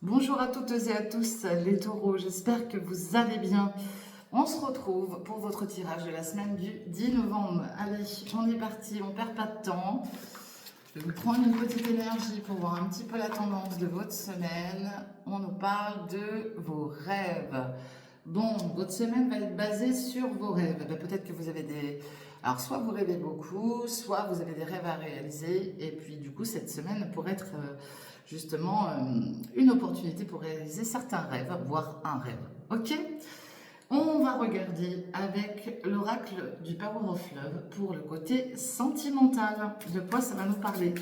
Bonjour à toutes et à tous les taureaux, j'espère que vous allez bien. On se retrouve pour votre tirage de la semaine du 10 novembre. Allez, on est parti, on perd pas de temps. Je vais vous prendre une petite énergie pour voir un petit peu la tendance de votre semaine. On nous parle de vos rêves. Bon, votre semaine va être basée sur vos rêves. Peut-être que vous avez des... Alors, soit vous rêvez beaucoup, soit vous avez des rêves à réaliser. Et puis, du coup, cette semaine pourrait être justement une opportunité pour réaliser certains rêves, voire un rêve. Ok? On va regarder avec l'oracle du Power of Love pour le côté sentimental. De quoi ça va nous parler?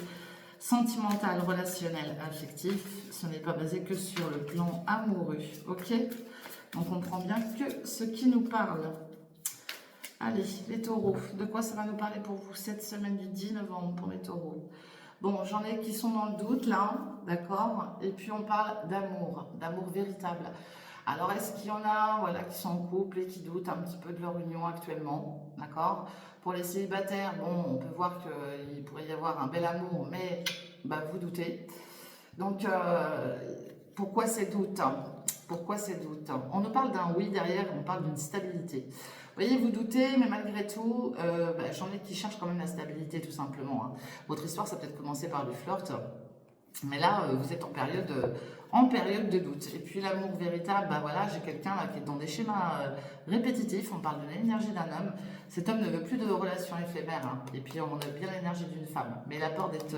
Sentimental, relationnel, affectif, ce n'est pas basé que sur le plan amoureux. Ok? On comprend bien que ce qui nous parle. Allez, les taureaux, de quoi ça va nous parler pour vous cette semaine du 10 novembre pour les taureaux? Bon, j'en ai qui sont dans le doute là, d'accord? Et puis on parle d'amour véritable. Alors est-ce qu'il y en a voilà, qui sont en couple et qui doutent un petit peu de leur union actuellement, d'accord? Pour les célibataires, bon, on peut voir qu'il pourrait y avoir un bel amour, mais bah, vous doutez. Donc pourquoi ces doutes? Pourquoi ces doutes? On nous parle d'un oui derrière, on parle d'une stabilité. Vous voyez, vous doutez, mais malgré tout, j'en ai qui cherchent quand même la stabilité tout simplement. Hein. Votre histoire, ça peut être commencé par du flirt, mais là, vous êtes en période de doute. Et puis l'amour véritable, bah voilà, j'ai quelqu'un là qui est dans des schémas répétitifs. On parle de l'énergie d'un homme. Cet homme ne veut plus de relations éphémères. Hein. Et puis on a bien l'énergie d'une femme. Mais il a peur d'être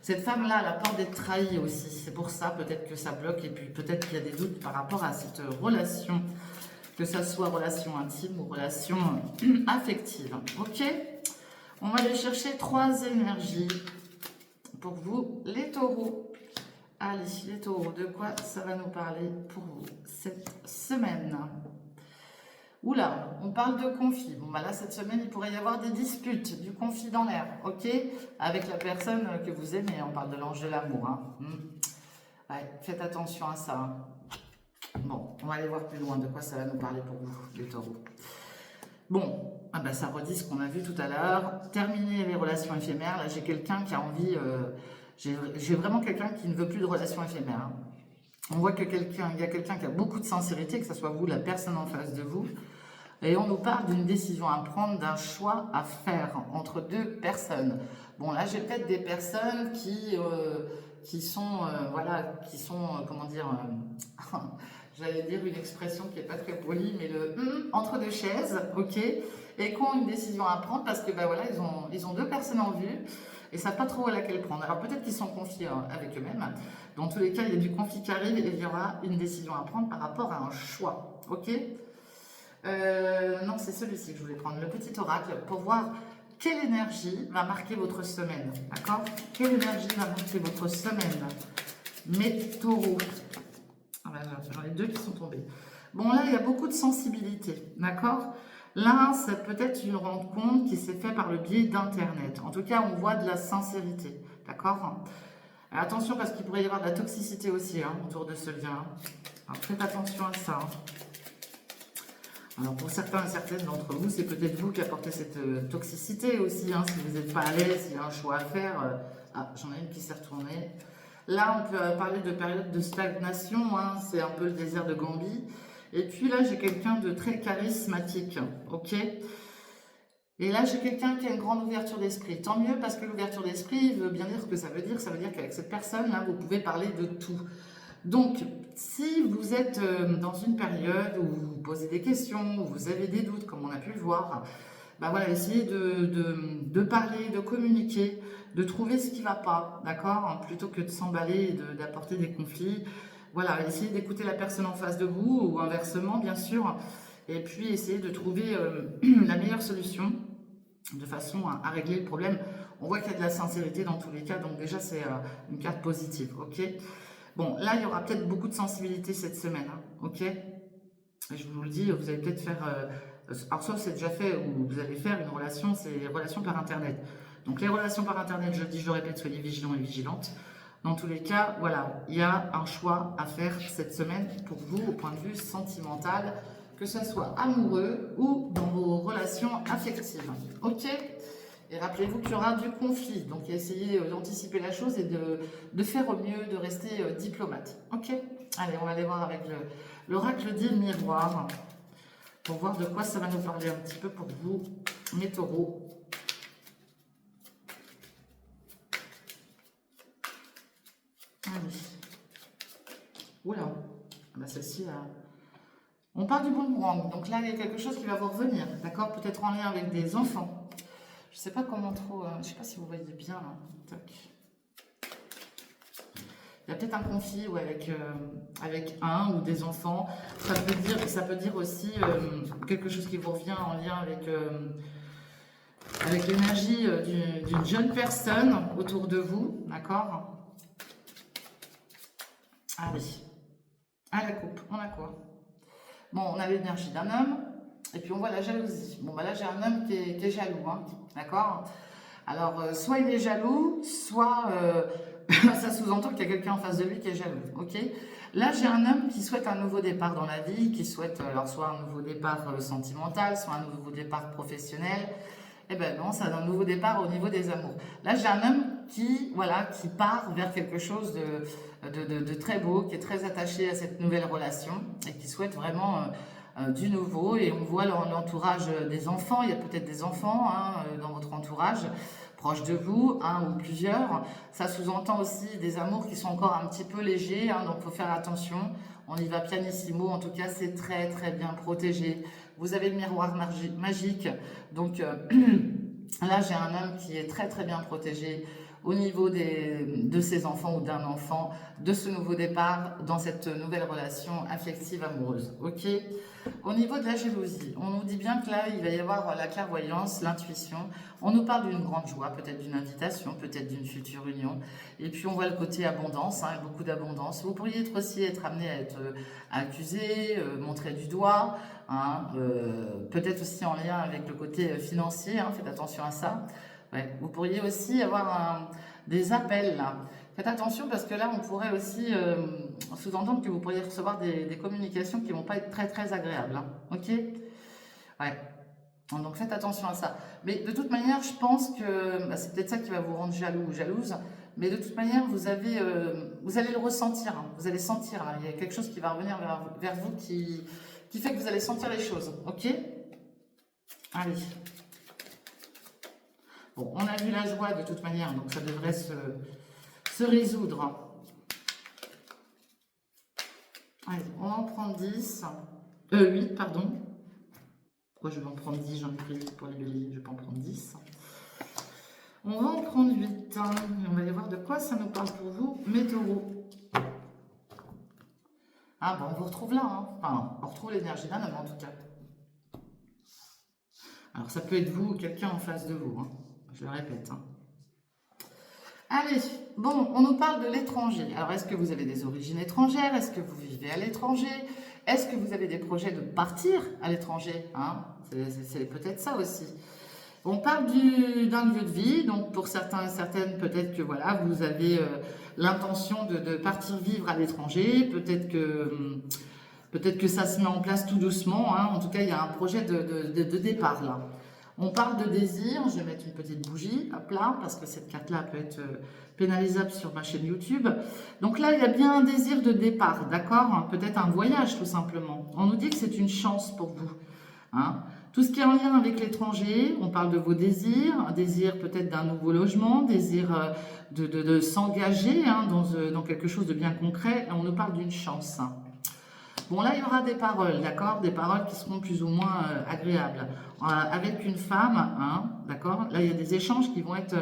cette femme-là, elle a peur d'être trahie aussi. C'est pour ça peut-être que ça bloque. Et puis peut-être qu'il y a des doutes par rapport à cette relation, que ça soit relation intime ou relation affective. Ok? On va aller chercher 3 énergies pour vous, les taureaux. Allez, les taureaux, de quoi ça va nous parler pour vous cette semaine? Oula, on parle de conflit. Bon, bah là, cette semaine, il pourrait y avoir des disputes, du conflit dans l'air, ok? Avec la personne que vous aimez. On parle de l'ange de l'amour. Hein. Ouais, faites attention à ça. Hein. Bon, on va aller voir plus loin de quoi ça va nous parler pour vous, les taureaux. Bon, ah bah ça redit ce qu'on a vu tout à l'heure. Terminer les relations éphémères. Là, j'ai quelqu'un qui a envie... j'ai vraiment quelqu'un qui ne veut plus de relations éphémères. Hein. On voit que il y a quelqu'un qui a beaucoup de sincérité, que ce soit vous, la personne en face de vous. Et on nous parle d'une décision à prendre, d'un choix à faire entre 2 personnes. Bon, là, j'ai peut-être des personnes qui sont, comment dire, j'allais dire une expression qui n'est pas très polie, mais le entre 2 chaises, ok, et qui ont une décision à prendre parce que, bah voilà, ils ont 2 personnes en vue et ne savent pas trop à laquelle prendre. Alors peut-être qu'ils sont confiés avec eux-mêmes. Dans tous les cas, il y a du conflit qui arrive et il y aura une décision à prendre par rapport à un choix, ok. Non, c'est celui-ci que je voulais prendre, le petit oracle, pour voir quelle énergie va marquer votre semaine. D'accord? Quelle énergie va marquer votre semaine? Mes taureaux. Ah ben, j'en ai 2 qui sont tombés. Bon, là, il y a beaucoup de sensibilité. D'accord? Là, c'est peut-être une rencontre qui s'est faite par le biais d'Internet. En tout cas, on voit de la sincérité. D'accord? Attention, parce qu'il pourrait y avoir de la toxicité aussi hein, autour de ce lien. Alors, faites attention à ça. Alors pour certains et certaines d'entre vous, c'est peut-être vous qui apportez cette toxicité aussi, hein, si vous n'êtes pas à l'aise, s'il y a un choix à faire. Ah, j'en ai une qui s'est retournée. Là, on peut parler de période de stagnation, hein, c'est un peu le désert de Gambie. Et puis là, j'ai quelqu'un de très charismatique, ok? Et là, j'ai quelqu'un qui a une grande ouverture d'esprit. Tant mieux, parce que l'ouverture d'esprit veut bien dire ce que ça veut dire. Ça veut dire qu'avec cette personne-là, vous pouvez parler de tout. Donc, si vous êtes dans une période où vous vous posez des questions, où vous avez des doutes, comme on a pu le voir, bah voilà, essayez de parler, de communiquer, de trouver ce qui ne va pas, d'accord? Plutôt que de s'emballer et d'apporter des conflits. Voilà, essayez d'écouter la personne en face de vous, ou inversement, bien sûr, et puis essayez de trouver la meilleure solution de façon à régler le problème. On voit qu'il y a de la sincérité dans tous les cas, donc déjà c'est une carte positive, ok? Bon, là, il y aura peut-être beaucoup de sensibilité cette semaine, hein, ok? Et je vous le dis, vous allez peut-être faire... alors, soit c'est déjà fait, ou vous allez faire une relation, c'est les relations par Internet. Donc, les relations par Internet, je le dis, je le répète, soyez vigilants et vigilantes. Dans tous les cas, voilà, il y a un choix à faire cette semaine pour vous, au point de vue sentimental, que ce soit amoureux ou dans vos relations affectives, ok? Et rappelez-vous qu'il y aura du conflit, donc essayez d'anticiper la chose et de faire au mieux, de rester diplomate. Ok? Allez, on va aller voir avec l'oracle dit miroir, pour voir de quoi ça va nous parler un petit peu pour vous, mes taureaux. Allez. Oula, ah bah celle-ci, on parle du boomerang, donc là il y a quelque chose qui va vous revenir, d'accord? Peut-être en lien avec des enfants. Je sais pas comment trop, je sais pas si vous voyez bien là. Tac. Il y a peut-être un conflit ouais, avec un ou des enfants. Ça peut dire aussi quelque chose qui vous revient en lien avec l'énergie d'une jeune personne autour de vous, d'accord? Allez, à la coupe, on a quoi? Bon, on a l'énergie d'un homme, et puis on voit la jalousie. Bon, bah là, j'ai un homme qui est jaloux, hein, d'accord? Alors, soit il est jaloux, soit ça sous-entend qu'il y a quelqu'un en face de lui qui est jaloux, ok? Là, j'ai un homme qui souhaite un nouveau départ dans la vie, qui souhaite alors soit un nouveau départ sentimental, soit un nouveau départ professionnel. Eh ben non, c'est un nouveau départ au niveau des amours. Là, j'ai un homme qui, voilà, qui part vers quelque chose de très beau, qui est très attaché à cette nouvelle relation et qui souhaite vraiment du nouveau. Et on voit l'entourage des enfants. Il y a peut-être des enfants hein, dans votre entourage, proches de vous, un ou plusieurs. Ça sous-entend aussi des amours qui sont encore un petit peu légers, hein, donc il faut faire attention. On y va pianissimo, en tout cas, c'est très très bien protégé. Vous avez le miroir magique, donc là j'ai un homme qui est très très bien protégé au niveau de ses enfants ou d'un enfant, de ce nouveau départ dans cette nouvelle relation affective amoureuse. Ok. Au niveau de la jalousie, on nous dit bien que là il va y avoir la clairvoyance, l'intuition. On nous parle d'une grande joie, peut-être d'une invitation, peut-être d'une future union. Et puis on voit le côté abondance, hein, beaucoup d'abondance. Vous pourriez aussi être amené à être accusé, montré du doigt. Hein, peut-être aussi en lien avec le côté financier, hein, faites attention à ça. Ouais. Vous pourriez aussi avoir des appels là. Faites attention parce que là on pourrait aussi sous-entendre que vous pourriez recevoir des communications qui ne vont pas être très très agréables. Hein. Ok? Ouais. Donc faites attention à ça. Mais de toute manière, je pense que bah, c'est peut-être ça qui va vous rendre jaloux ou jalouse. Mais de toute manière, vous allez le ressentir. Hein. Vous allez sentir. Là. Il y a quelque chose qui va revenir vers vous qui fait que vous allez sentir les choses. Ok? Allez. Bon, on a vu la joie de toute manière, donc ça devrait se résoudre. Allez, on va en prendre 10. 8, pardon. Pourquoi je vais en prendre 10? J'en ai pris 8 pour les béliers, je vais pas en prendre 10. On va en prendre 8. Hein, et on va aller voir de quoi ça nous parle pour vous, mes taureaux. Ah bon, on vous retrouve là. Hein. Enfin, on retrouve l'énergie d'un homme en tout cas. Alors ça peut être vous ou quelqu'un en face de vous. Hein. Je le répète. Hein. Allez, bon, on nous parle de l'étranger. Alors, est-ce que vous avez des origines étrangères? Est-ce que vous vivez à l'étranger? Est-ce que vous avez des projets de partir à l'étranger hein? C'est peut-être ça aussi. On parle d'un lieu de vie, donc pour certains et certaines, peut-être que voilà, vous avez l'intention de partir vivre à l'étranger, peut-être que ça se met en place tout doucement, hein. En tout cas, il y a un projet de départ là. On parle de désir, je vais mettre une petite bougie, hop là, parce que cette carte-là peut être pénalisable sur ma chaîne YouTube. Donc là, il y a bien un désir de départ, d'accord? Peut-être un voyage tout simplement. On nous dit que c'est une chance pour vous. Hein? Tout ce qui est en lien avec l'étranger, on parle de vos désirs, un désir peut-être d'un nouveau logement, désir de s'engager hein, dans quelque chose de bien concret, et on nous parle d'une chance. Bon, là, il y aura des paroles, d'accord? Des paroles qui seront plus ou moins agréables. Avec une femme, hein, d'accord? Là, il y a des échanges qui vont être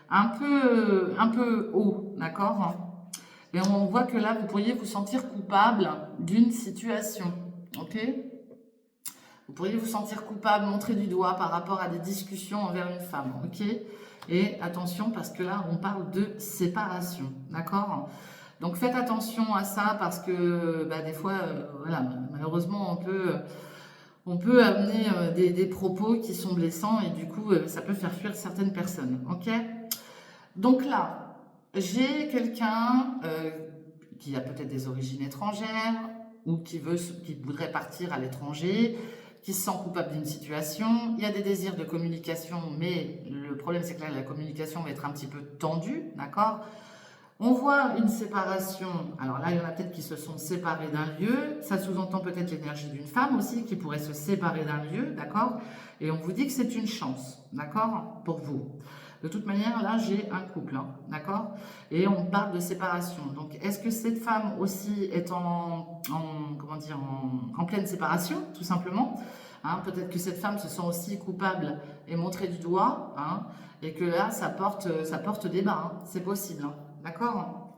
un peu hauts, d'accord? Et on voit que là, vous pourriez vous sentir coupable d'une situation, ok? Vous pourriez vous sentir coupable, montrer du doigt par rapport à des discussions envers une femme, ok? Et attention, parce que là, on parle de séparation, d'accord? Donc faites attention à ça parce que bah, des fois, voilà, malheureusement, on peut amener des propos qui sont blessants et du coup, ça peut faire fuir certaines personnes. Ok? Donc là, j'ai quelqu'un qui a peut-être des origines étrangères ou qui voudrait partir à l'étranger, qui se sent coupable d'une situation. Il y a des désirs de communication, mais le problème c'est que là, la communication va être un petit peu tendue, d'accord? On voit une séparation. Alors là, il y en a peut-être qui se sont séparés d'un lieu. Ça sous-entend peut-être l'énergie d'une femme aussi qui pourrait se séparer d'un lieu, d'accord? Et on vous dit que c'est une chance, d'accord? Pour vous. De toute manière, là, j'ai un couple, hein, d'accord? Et on parle de séparation. Donc, est-ce que cette femme aussi est comment dire, en pleine séparation, tout simplement? Hein, peut-être que cette femme se sent aussi coupable et montrée du doigt, hein, et que là, ça porte débat, hein, c'est possible, hein. D'accord?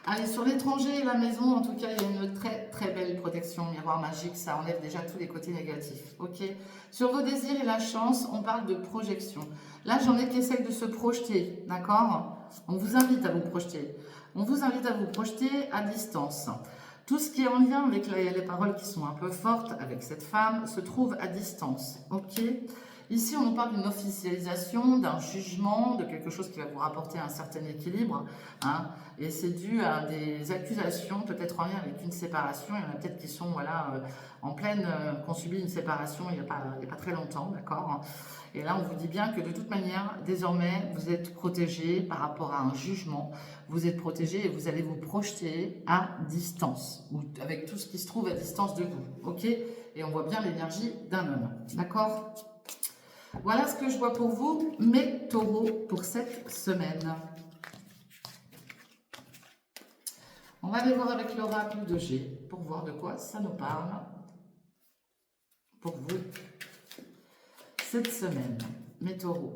Allez, sur l'étranger et la maison, en tout cas, il y a une très très belle protection miroir magique. Ça enlève déjà tous les côtés négatifs. Ok? Sur vos désirs et la chance, on parle de projection. Là, j'en ai qui essayent de se projeter. D'accord? On vous invite à vous projeter. On vous invite à vous projeter à distance. Tout ce qui est en lien avec les paroles qui sont un peu fortes avec cette femme se trouve à distance. Ok? Ici, on nous parle d'une officialisation, d'un jugement, de quelque chose qui va vous rapporter un certain équilibre. Hein, et c'est dû à des accusations, peut-être en lien avec une séparation. Il y en a peut-être qui sont voilà, en pleine, qui ont subi une séparation il n'y a pas très longtemps, d'accord? Et là, on vous dit bien que de toute manière, désormais, vous êtes protégé par rapport à un jugement. Vous êtes protégé et vous allez vous projeter à distance, ou avec tout ce qui se trouve à distance de vous. Ok? Et on voit bien l'énergie d'un homme. D'accord? Voilà ce que je vois pour vous, mes taureaux, pour cette semaine. On va aller voir avec l'oracle de G pour voir de quoi ça nous parle pour vous cette semaine, mes taureaux.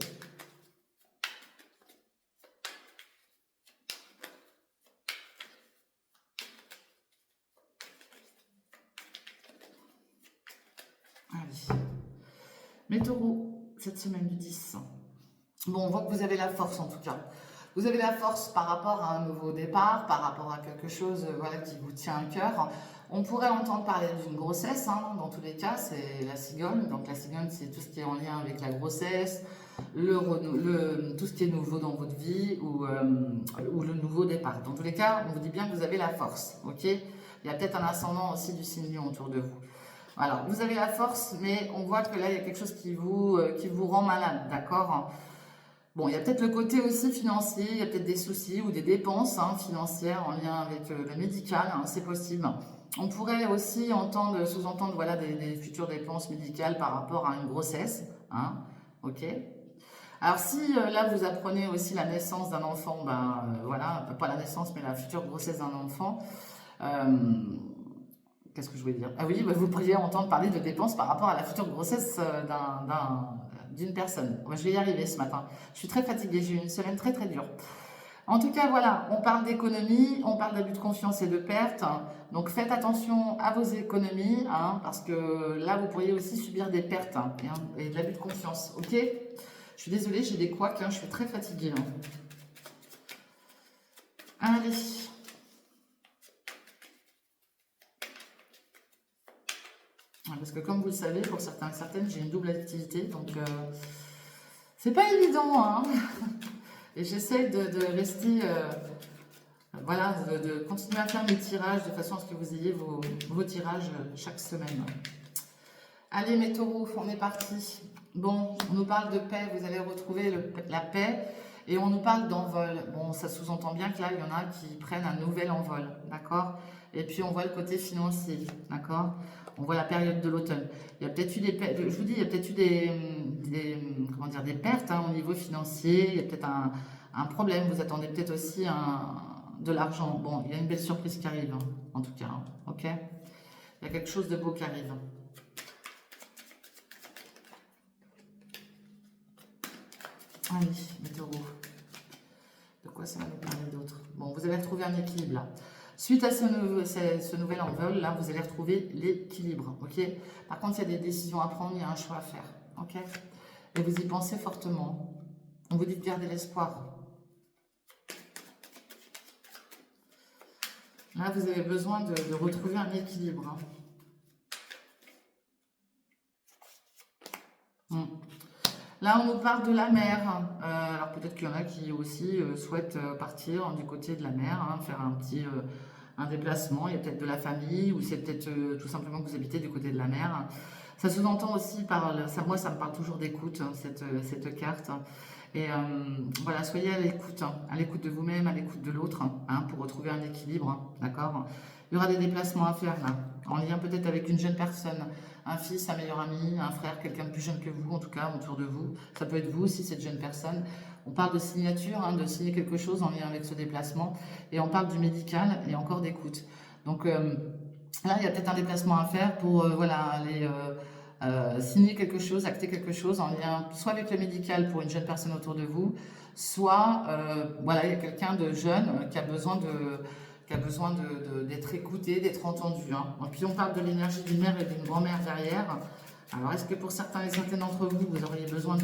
Allez, mes taureaux, cette semaine du 10. Bon, on voit que vous avez la force en tout cas. Vous avez la force par rapport à un nouveau départ, par rapport à quelque chose voilà, qui vous tient à cœur. On pourrait entendre parler d'une grossesse, hein, dans tous les cas, c'est la cigogne. Donc la cigogne, c'est tout ce qui est en lien avec la grossesse, tout ce qui est nouveau dans votre vie ou le nouveau départ. Dans tous les cas, on vous dit bien que vous avez la force, ok? Il y a peut-être un ascendant aussi du signe lion autour de vous. Alors, vous avez la force, mais on voit que là, il y a quelque chose qui vous rend malade, d'accord? Bon, il y a peut-être le côté aussi financier, il y a peut-être des soucis ou des dépenses financières en lien avec le médical, hein, c'est possible. On pourrait aussi sous-entendre voilà, des futures dépenses médicales par rapport à une grossesse, hein, ok? Alors si là vous apprenez aussi la naissance d'un enfant, ben voilà, pas la naissance mais la future grossesse d'un enfant, qu'est-ce que je voulais dire? Ah oui, bah, vous pourriez entendre parler de dépenses par rapport à la future grossesse d'une personne. Moi, je vais y arriver ce matin. Je suis très fatiguée, j'ai eu une semaine très très dure. En tout cas, voilà, on parle d'économie, on parle d'abus de confiance et de perte. Donc faites attention à vos économies, hein, parce que là, vous pourriez aussi subir des pertes et de l'abus de confiance. Ok? Je suis désolée, j'ai des couacs, je suis très fatiguée. Allez. Parce que comme vous le savez, pour certains et certaines, j'ai une double activité, donc c'est pas évident, hein. Et j'essaie de rester, voilà, de continuer à faire mes tirages de façon à ce que vous ayez vos tirages chaque semaine. Allez mes taureaux, on est parti. Bon, on nous parle de paix, vous allez retrouver la paix, et on nous parle d'envol. Bon, ça sous-entend bien que là, il y en a qui prennent un nouvel envol, d'accord? Et puis on voit le côté financier, d'accord? On voit la période de l'automne. Il y a peut-être eu je vous dis, il y a peut-être eu comment dire, des pertes au niveau financier. Il y a peut-être un problème. Vous attendez peut-être aussi de l'argent. Bon, il y a une belle surprise qui arrive, en tout cas. Ok? Il y a quelque chose de beau qui arrive. Allez, mes taureaux. De quoi ça va nous parler d'autre? Bon, vous allez retrouver un équilibre là. Suite à ce nouvel envol, là, vous allez retrouver l'équilibre, ok? Par contre, il y a des décisions à prendre, il y a un choix à faire, ok? Et vous y pensez fortement. On vous dit de garder l'espoir. Là, vous avez besoin de retrouver un équilibre. Là, on nous parle de la mer. Alors, peut-être qu'il y en a qui aussi souhaitent partir du côté de la mer, faire un un déplacement, il y a peut-être de la famille, ou c'est peut-être tout simplement que vous habitez du côté de la mer. Ça sous-entend aussi par, moi ça me parle toujours d'écoute, hein, cette carte. Et voilà, soyez à l'écoute de vous-même, à l'écoute de l'autre, hein, pour retrouver un équilibre, hein, d'accord? Il y aura des déplacements à faire là, en lien peut-être avec une jeune personne, un fils, un meilleur ami, un frère, quelqu'un de plus jeune que vous, en tout cas autour de vous. Ça peut être vous aussi, cette jeune personne. On parle de signature, hein, de signer quelque chose en lien avec ce déplacement, et on parle du médical et encore d'écoute. Donc là, il y a peut-être un déplacement à faire pour voilà, aller signer quelque chose, acter quelque chose en lien soit avec le médical pour une jeune personne autour de vous, soit voilà, il y a quelqu'un de jeune qui a besoin d'être écouté, d'être entendu. Hein. Et puis on parle de l'énergie d'une mère et d'une grand-mère derrière. Alors est-ce que pour certains et certaines d'entre vous, vous auriez besoin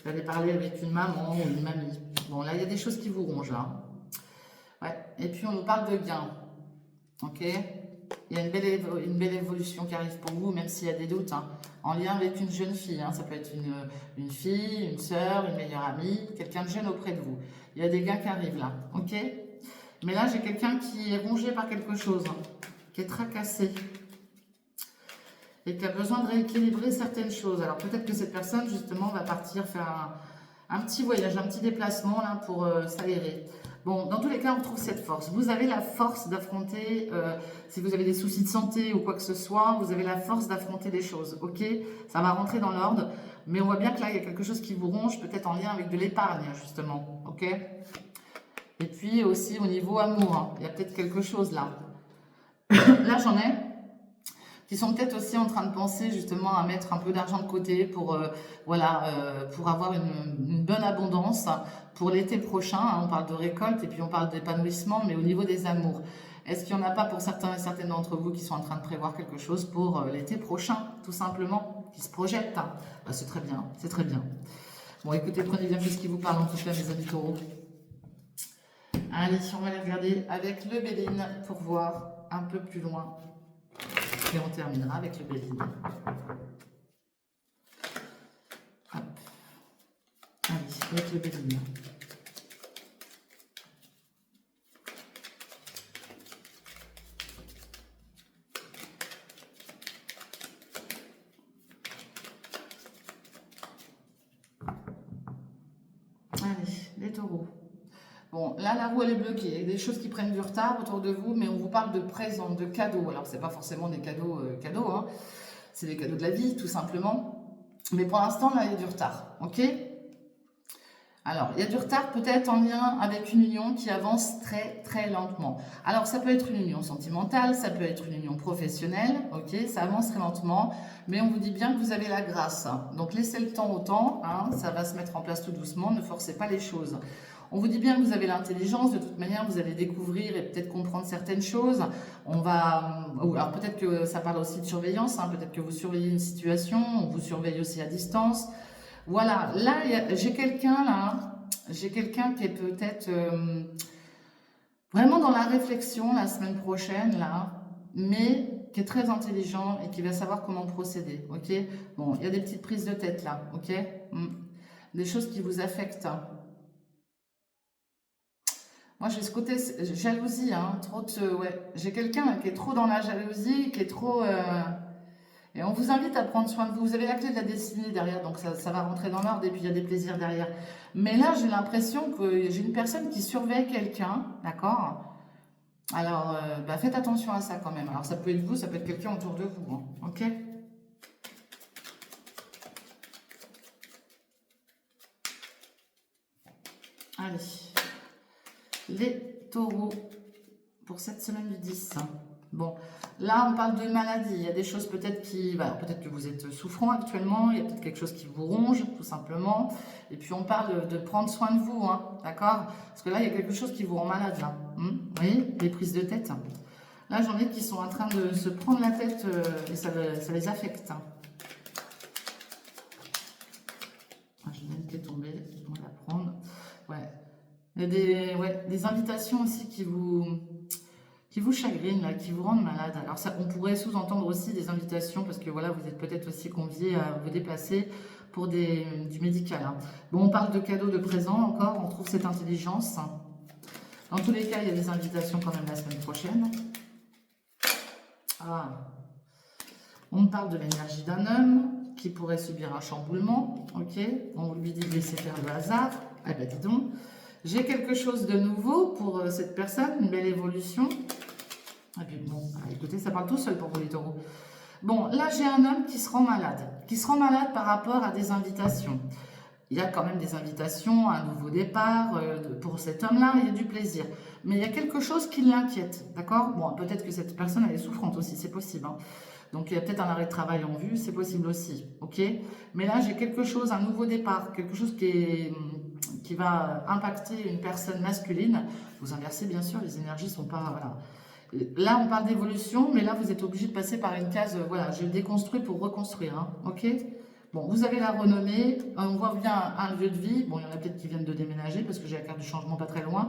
d'aller parler avec une maman ou une mamie? Bon, là, il y a des choses qui vous rongent, là. Ouais. Et puis on nous parle de gain. Ok? Il y a une belle évolution qui arrive pour vous, même s'il y a des doutes, hein, en lien avec une jeune fille. Hein, ça peut être une fille, une sœur, une meilleure amie, quelqu'un de jeune auprès de vous. Il y a des gains qui arrivent là, ok? Mais là, j'ai quelqu'un qui est rongé par quelque chose, hein, qui est tracassé et qui a besoin de rééquilibrer certaines choses. Alors peut-être que cette personne, justement, va partir faire un petit voyage, un petit déplacement là pour s'aérer. Bon, dans tous les cas, on trouve cette force. Vous avez la force d'affronter, si vous avez des soucis de santé ou quoi que ce soit, vous avez la force d'affronter les choses, ok? Ça va rentrer dans l'ordre, mais on voit bien que là, il y a quelque chose qui vous ronge, peut-être en lien avec de l'épargne, justement, ok? Et puis aussi au niveau amour, hein, il y a peut-être quelque chose là. Là, j'en ai qui sont peut-être aussi en train de penser justement à mettre un peu d'argent de côté pour, voilà, pour avoir une bonne abondance pour l'été prochain. Hein, on parle de récolte et puis on parle d'épanouissement, mais au niveau des amours. Est-ce qu'il n'y en a pas pour certains et certaines d'entre vous qui sont en train de prévoir quelque chose pour l'été prochain, tout simplement, qui se projettent? Hein. Bah, c'est très bien, c'est très bien. Bon, écoutez, prenez bien tout ce qui vous parle en tout cas, mes amis taureaux. Allez, on va aller regarder avec le Béline pour voir un peu plus loin. Et on terminera avec le Béline. Hop. Allez, avec le Béline. Allez, les taureaux. Bon, là, la roue, elle est bloquée. Il y a des choses qui prennent du retard autour de vous, mais on vous parle de présents, de cadeaux. Alors, ce n'est pas forcément des cadeaux, hein. C'est des cadeaux de la vie, tout simplement. Mais pour l'instant, là, il y a du retard, ok? Alors, il y a du retard peut-être en lien avec une union qui avance très, très lentement. Alors, ça peut être une union sentimentale, ça peut être une union professionnelle, ok? Ça avance très lentement, mais on vous dit bien que vous avez la grâce. Donc, laissez le temps au temps, hein, ça va se mettre en place tout doucement, ne forcez pas les choses. On vous dit bien que vous avez l'intelligence, de toute manière, vous allez découvrir et peut-être comprendre certaines choses. Alors peut-être que ça parle aussi de surveillance, hein, peut-être que vous surveillez une situation, on vous surveille aussi à distance. Voilà, là, j'ai quelqu'un qui est peut-être vraiment dans la réflexion la semaine prochaine, là, mais qui est très intelligent et qui va savoir comment procéder, ok? Bon, il y a des petites prises de tête là, ok? Des choses qui vous affectent. Moi, j'ai ce côté jalousie, hein, ouais. J'ai quelqu'un qui est trop dans la jalousie, qui est trop... Et on vous invite à prendre soin de vous. Vous avez la clé de la destinée derrière, donc ça va rentrer dans l'ordre et puis il y a des plaisirs derrière. Mais là, j'ai l'impression que j'ai une personne qui surveille quelqu'un, d'accord? Alors, bah, faites attention à ça quand même. Alors, ça peut être vous, ça peut être quelqu'un autour de vous, hein, ok? Allez. Les taureaux pour cette semaine du 10. Bon, là on parle de maladie. Il y a des choses peut-être peut-être que vous êtes souffrant actuellement. Il y a peut-être quelque chose qui vous ronge, tout simplement. Et puis on parle de prendre soin de vous, hein, d'accord? Parce que là il y a quelque chose qui vous rend malade, là. Vous voyez, les prises de tête. Là j'en ai qui sont en train de se prendre la tête et ça les affecte. Je viens de tomber, on va la prendre. Ouais. Il y a des invitations aussi qui vous chagrinent, là, qui vous rendent malade. Alors ça, on pourrait sous-entendre aussi des invitations parce que voilà, vous êtes peut-être aussi conviés à vous déplacer pour du médical. Hein. Bon, on parle de cadeaux, de présents encore, on trouve cette intelligence. Dans tous les cas, il y a des invitations quand même la semaine prochaine. Ah. On parle de l'énergie d'un homme qui pourrait subir un chamboulement. Ok, on lui dit de laisser faire le hasard. Eh ben dis donc, j'ai quelque chose de nouveau pour cette personne, une belle évolution. Et puis bon, écoutez, ça parle tout seul pour vous les taureaux. Bon, là j'ai un homme qui se rend malade par rapport à des invitations. Il y a quand même des invitations, un nouveau départ, pour cet homme-là, il y a du plaisir. Mais il y a quelque chose qui l'inquiète, d'accord? Bon, peut-être que cette personne, elle est souffrante aussi, c'est possible, hein. Donc il y a peut-être un arrêt de travail en vue, c'est possible aussi, ok? Mais là, j'ai quelque chose, un nouveau départ, quelque chose qui va impacter une personne masculine. Vous inversez, bien sûr, les énergies sont pas, voilà. Là, on parle d'évolution, mais là, vous êtes obligé de passer par une case, voilà, je déconstruis pour reconstruire, hein, ok? Bon, vous avez la renommée, on voit bien un lieu de vie. Bon, il y en a peut-être qui viennent de déménager parce que j'ai la carte du changement pas très loin.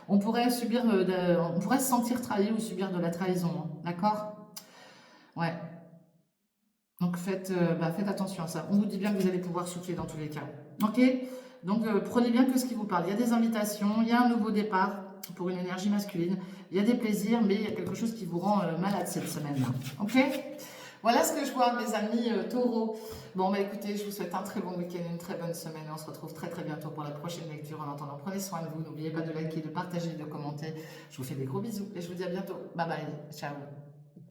On pourrait subir, on pourrait se sentir trahi ou subir de la trahison, hein, d'accord? Ouais. Donc faites attention à ça. On vous dit bien que vous allez pouvoir souffler dans tous les cas. Ok? Donc prenez bien que ce qui vous parle. Il y a des invitations, il y a un nouveau départ pour une énergie masculine. Il y a des plaisirs, mais il y a quelque chose qui vous rend malade cette semaine-là. Ok? Voilà ce que je vois, mes amis taureaux. Bon, bah écoutez, je vous souhaite un très bon week-end, une très bonne semaine. Et on se retrouve très très bientôt pour la prochaine lecture. En attendant, prenez soin de vous. N'oubliez pas de liker, de partager, de commenter. Je vous fais des gros bisous et je vous dis à bientôt. Bye bye. Ciao.